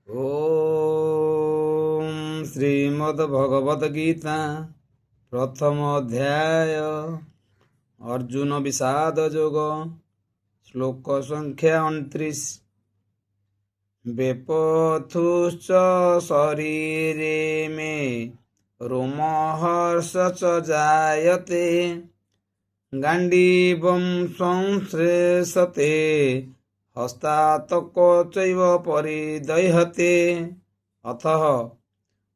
ओम श्रीमद्भगवद गीता प्रथम अध्याय अर्जुन विषाद योग श्लोक संख्या 29। वेपथुश्च शरीरे मे रोमहर्ष च जायते गाण्डीवं संश्लेषते हस्तातक चैव परिदह्यते। अतः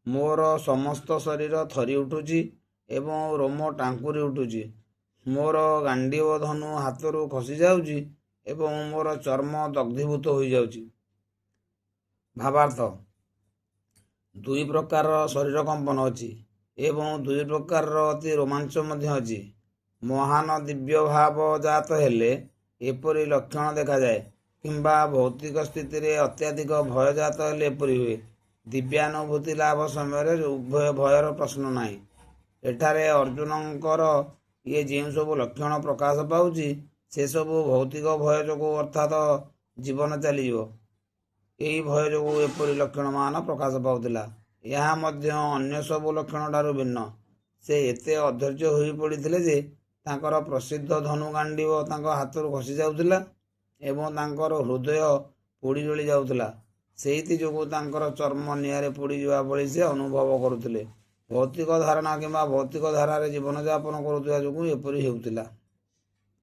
मोर समस्त शरीर थरी उठुची एवं रोम टांकुरी उठुची। मोर गांडीव धनु हाथरू खसी जाउची एवं मोर चर्म दग्धीभूत हो जाउची। भावार्थ, दुई प्रकार शरीर कंपन अच्छी एवं दुई प्रकार अति रोमांच मध्य अच्छी। महान दिव्य भाव जात हेले एपरी लक्षण देखा जाए, किंबा भौतिक स्थिति रे अत्याधिक भय जात हेले एपरी हुए। दिव्यानुभूति लाभ समय उभय भयर प्रश्न नाही। एठारे अर्जुनंकर ये जो सब लक्षण प्रकाश पाउची से सबु भौतिक भय जो अर्थात जीवन चलीजो यही भय जो एपरी लक्षण मान प्रकाश पाउथिला। यह मध्य अन्य सबु लक्षण ठारू भिन्न। से एते अधैर्य होई पड़िथिले जे तांकर प्रसिद्ध धनुगांडीव तांको हाथरू खसी जाउथिला एवं तांकर हृदय पोड़ी जली जाउथिला। सेहिति जोगु तांकर चर्म निआरे पोड़ी जिवा भଳି से अनुभव करुथिले। भौतिक धारणा किंबा भौतिक धारारे जीवन यापन करुथिबा जोगु एपरि हेउथिला।